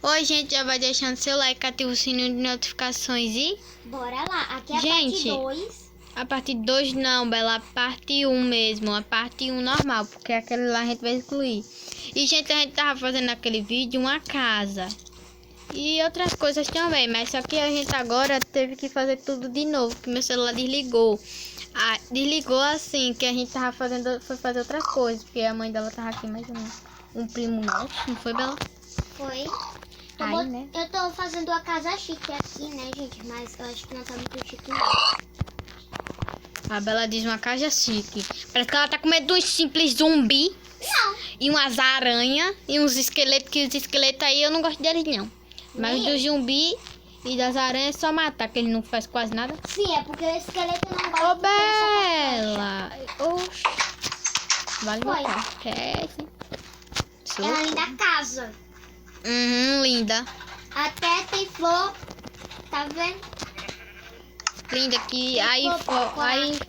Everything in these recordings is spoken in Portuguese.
Oi, gente, já vai deixando seu like, ativa o sininho de notificações e... Bora lá, aqui é a Gente, parte 2. A parte 2 não, Bela, a parte 1 mesmo, a parte 1 normal, porque aquele lá a gente vai excluir. E, gente, a gente tava fazendo naquele vídeo uma casa e outras coisas também, mas só que a gente agora teve que fazer tudo de novo, porque meu celular desligou. Desligou assim, que a gente tava fazendo, foi fazer outras coisas, porque a mãe dela tava aqui, mais um primo nosso, não foi, Bela? Foi. Aí, né? Eu tô fazendo a casa chique aqui, né, gente? Mas eu acho que não tá muito chique, não. A Bela diz uma casa chique. Parece que ela tá com medo de uns simples zumbi. Não. E umas aranhas e uns esqueletos, que os esqueletos aí eu não gosto deles não. Mas do zumbi e das aranhas é só matar, que ele não faz quase nada. Sim, é porque o esqueleto não gosta. Ô, Bela! Oxi. Vale Foi. matar. É, sim. É a linda casa. Linda. Até tem flor. Tá vendo? Linda que aí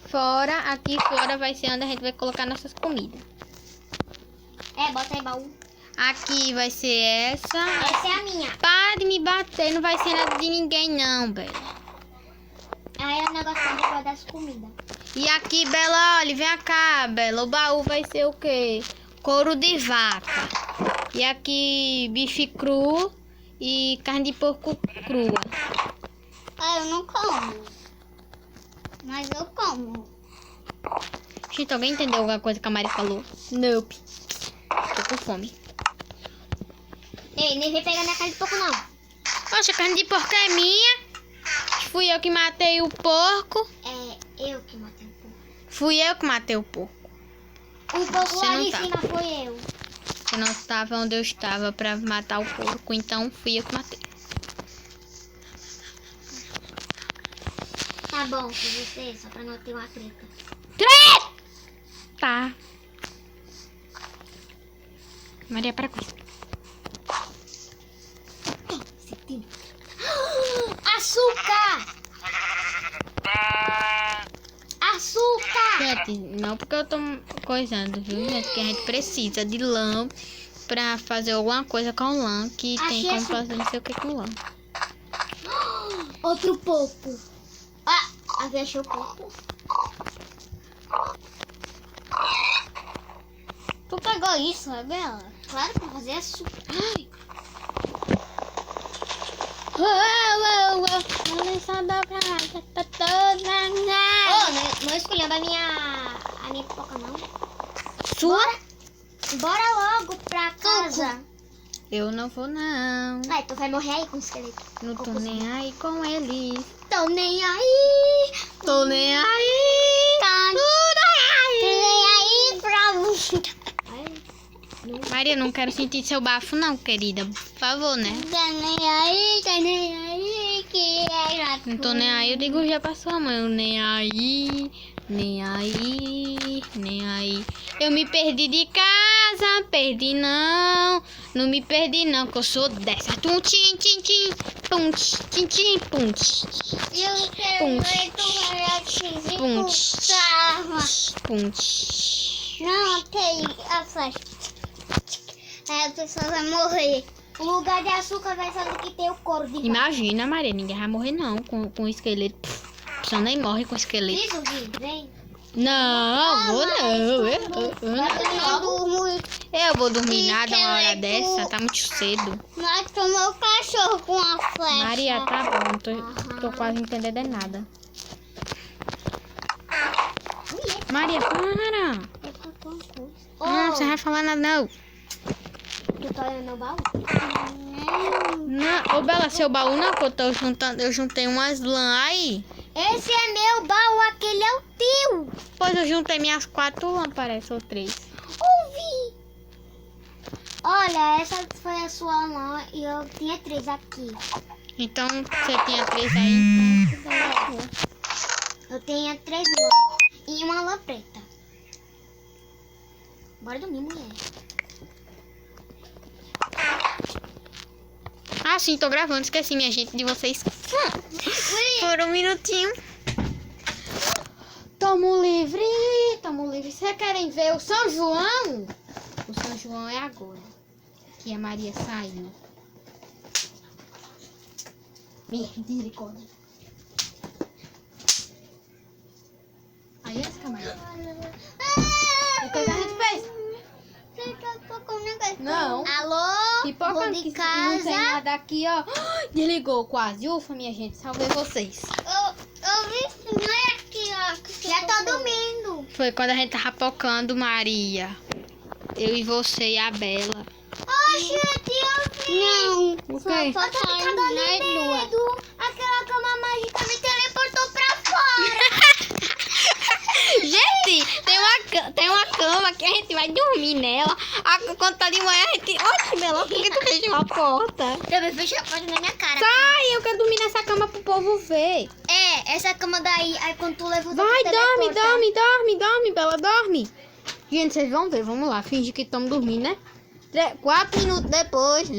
fora, aqui fora vai ser onde a gente vai colocar nossas comidas. É, bota aí baú. Aqui vai ser essa. Essa é a minha. Para de me bater, não vai ser nada de ninguém não, Bela. Aí é o negócio de guardar as comidas. E aqui, Bela, olha, vem cá, Bela. O baú vai ser o quê? Couro de vaca. E aqui, bife cru e carne de porco crua. Ah, eu não como. Mas eu como. Gente, alguém entendeu alguma coisa que a Mari falou? Nope. Tô com fome. Ei, nem vem pegar minha carne de porco, não. Poxa, a carne de porco é minha. Fui eu que matei o porco. É eu que matei o porco. Fui eu que matei o porco. O porco Você lá não de tá. cima foi eu. Eu não estava onde eu estava pra matar o porco, então fui eu que matei. Tá bom com você, só pra não ter uma treta. Tá. Maria, para com isso. Açúcar! Açúcar! Gente, não porque eu tô coisando, viu, gente? Que a gente precisa de lã pra fazer alguma coisa com lã. Que tem como fazer não sei o que com lã. Outro porco. Ah, achei o porco. Tu pegou isso, é Bela? Claro, pra fazer açúcar. Ai. Tá toda. Oh, não escolhendo a minha pipoca, não. Sua? Bora logo pra casa. Eu não vou, não. Ai, tu vai morrer aí com o esqueleto. Não tô nem aí com ele. Tô nem aí. Tô nem aí. Tá nem aí pra você. Maria, não quero sentir seu bafo, não, querida. Por favor, né? Tá nem aí que é Não tô nem aí, eu digo já pra sua mãe. Eu nem aí, nem aí, nem aí. Eu me perdi de casa, perdi não. Não me perdi não, que eu sou dessa. Tum, tim, tim, tim. Pum, tim, tim, pum. Eu quero muito Pum. Não, tem a flecha. Aí a pessoa vai morrer. O lugar de açúcar vai ser onde que tem o couro de vaca. Imagina, Maria, ninguém vai morrer não com esqueleto. A pessoa nem morre com esqueleto. Isso, Gui, vem. Não, vou não. Eu vou dormir nada uma hora dessa, tá muito cedo. Nós tomamos o cachorro com a flecha. Maria, tá bom, tô quase entendendo é nada. Maria, para. Não, você não vai falar nada não. Tu tá olhando meu baú? Não, ô Bela, seu baú não, que eu tô juntando, eu juntei umas lã aí. Esse é meu baú, aquele é o teu. Pois eu juntei minhas 4 lã, parece, ou 3. Ouvi. Olha, essa foi a sua lã e eu tinha 3 aqui. Então, você tinha 3 aí, então... Eu tenho 3 lãs e uma lã preta. Bora dormir, mulher. Ah, sim, tô gravando, esqueci, minha gente, de vocês. Por um minutinho. Tamo livre. Vocês querem ver o São João? O São João é agora. Que a Maria saiu. Misericórdia. Aí essa câmera. O que a gente fez? Não. Alô? Pipoca Vou que de não tem casa. nada aqui, ó. Desligou quase. Ufa, minha gente. Salvei vocês. Eu vi, não é aqui, ó. Já tô dormindo. Foi quando a gente tava pocando, Maria. Eu e você e a Bela. Ô, gente, eu vi. Não. O quê? Só tá dando medo. Aquela cama mágica me teleportou pra fora. Gente, tem uma cama que a gente vai dormir nela. Quando tá de manhã, a gente... Oxe, Bela, por que tu fechou a porta? Eu me fechei a porta na minha cara. Sai, eu quero dormir nessa cama pro povo ver. É, essa cama daí, aí quando tu levanta, Vai, tu dorme, teleporta. dorme, Bela, dorme. Gente, vocês vão ver, vamos lá, finge que estamos dormindo, né? 4 minutos depois. Já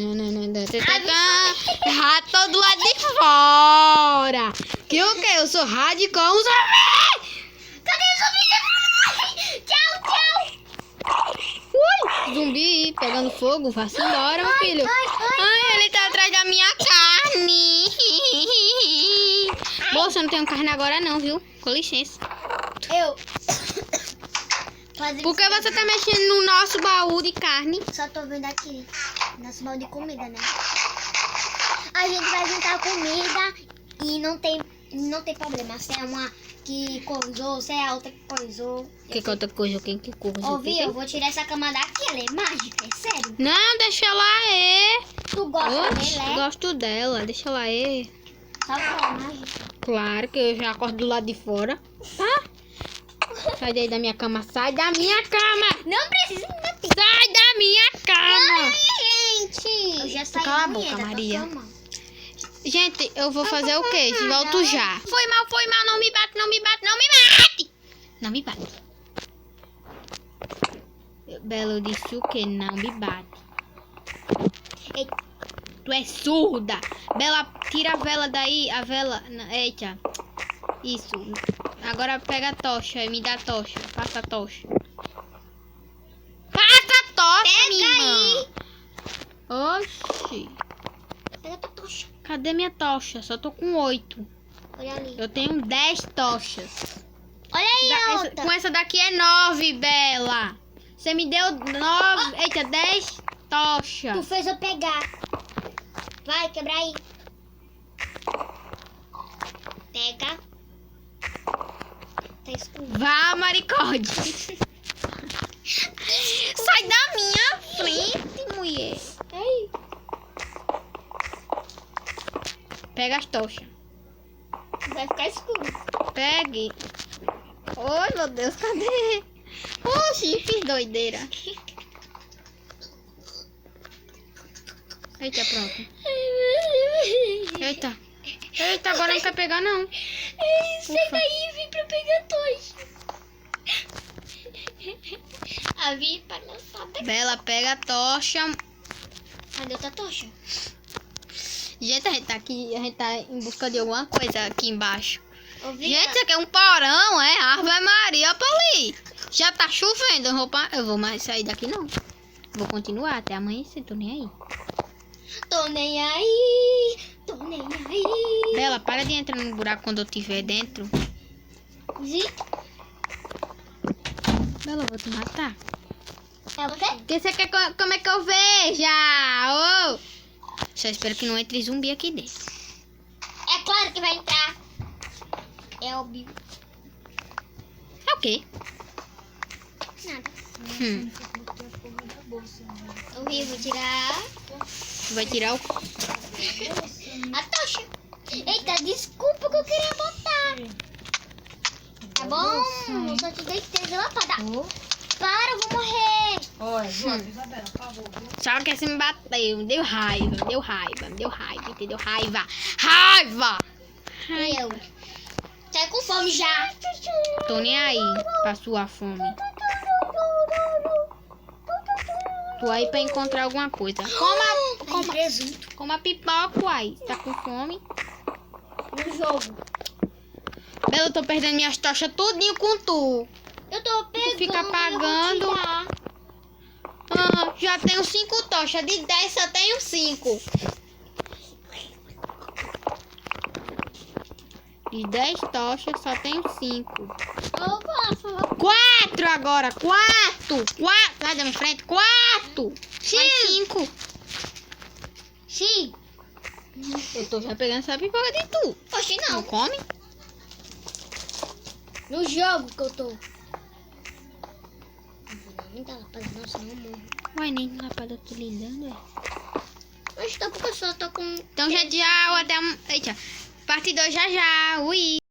tô do lado de fora. Que o quê? Eu sou radical, um zumbi! Cadê o zumbi? Tchau, tchau. Ui, zumbi pegando fogo, vá-se embora, meu filho. Ai, ele tá atrás da minha carne. Moça, eu não tenho carne agora não, viu? Com licença. Eu. Por que você tá mexendo no nosso baú de carne? Só tô vendo aqui. Nosso balde de comida, né? A gente vai juntar comida e não tem problema. Se é uma que coisou, se é a outra que coisou. Que outra coisa? Quem que coisa? Ouvi, eu vou tirar essa cama daqui. Ela é mágica, é sério. Não, deixa ela aí. Tu gosta Oxe, dela, é? gosto dela, deixa ela aí. Só que ela é mágica. Claro que eu já acordo do lado de fora. Tá? Sai daí da minha cama, sai da minha cama! Não precisa me bater. Sai da minha cama! Ai, gente. Eu já saí Cala a da boca, minha, da Maria. tua cama. Gente, eu vou fazer o quê? Volto já. Foi mal, não me bate, não me bate, não me bate! Não me bate. Bela, eu disse o quê? Não me bate. Ei. Tu é surda! Bela, tira a vela daí, a vela... Eita. Isso. Agora pega a tocha e me dá a tocha. Passa a tocha. Passa a tocha, Pega minha irmã! aí. Oxi. Pega a tua tocha. Cadê minha tocha? Só tô com 8. Olha ali. Eu tenho 10 tochas. Olha aí a Essa- outra. com essa daqui é 9, Bela. Você me deu 9. Eita, 10 tochas. Tu fez eu pegar. Vai, quebra aí. Pega. Tá escuro. Vá, maricode. Sai da minha frente, mulher. Ei. Pega as tochas. Vai ficar escuro. Pegue. Oi, meu Deus, cadê? Oxi, fiz doideira. Eita, pronto. Eita. Eita, agora não quer pegar, não. Sai Ufa. daí, vim pra pegar a tocha. A Vi palhaçada. Bela, pega a tocha. Cadê outra tocha? Gente, a gente tá aqui, a gente tá em busca de alguma coisa aqui embaixo. Ouvi? Gente, isso aqui é um porão, é? Ave Maria, Poli. Já tá chovendo, eu vou mais sair daqui, não. Vou continuar até amanhecer, tô nem aí. Tô nem aí. Tô nem aí. Bela, para de entrar no buraco quando eu estiver dentro. Vi? Bela, eu vou te matar. É o quê? Que você quer como é que eu veja? Ô! Só espero que não entre zumbi aqui dentro. É claro que vai entrar. É óbvio. É o quê? Nada. Hum. Eu vou tirar Tu vai tirar o... a tocha. Eita, desculpa que eu queria botar. Tá bom? Eu só te dei 3 lapadas. Para, eu vou morrer. Olha, Isabela, por favor, viu? Só que você me bateu, me deu raiva, entendeu? Raiva! Eu. Sai com fome já. Tô nem aí pra sua fome. Tô aí pra encontrar alguma coisa. Com presunto. Coma pipoca, uai. Tá com fome? No jogo. Bela, eu tô perdendo minhas tochas tudinho com tu. Eu tô pegando. fica eu vou apagando. tirar. Ah, já tenho 5 tochas. De 10 só tenho 5. De 10 tochas, só tenho 5. Opa, 4 agora. 4. Sai da minha frente. 4. Mais 5. Sim. Eu tô já pegando essa pipoca de tu. Oxi, Não não. come? No jogo que eu tô. Não vou dar muita lapada, não, senão eu morro. Ué, nem lapada eu tô lhe dando, é. Oxi, tá porque eu só tô com... Então já tchau. Até... Eita. Parte 2 já já. Ui.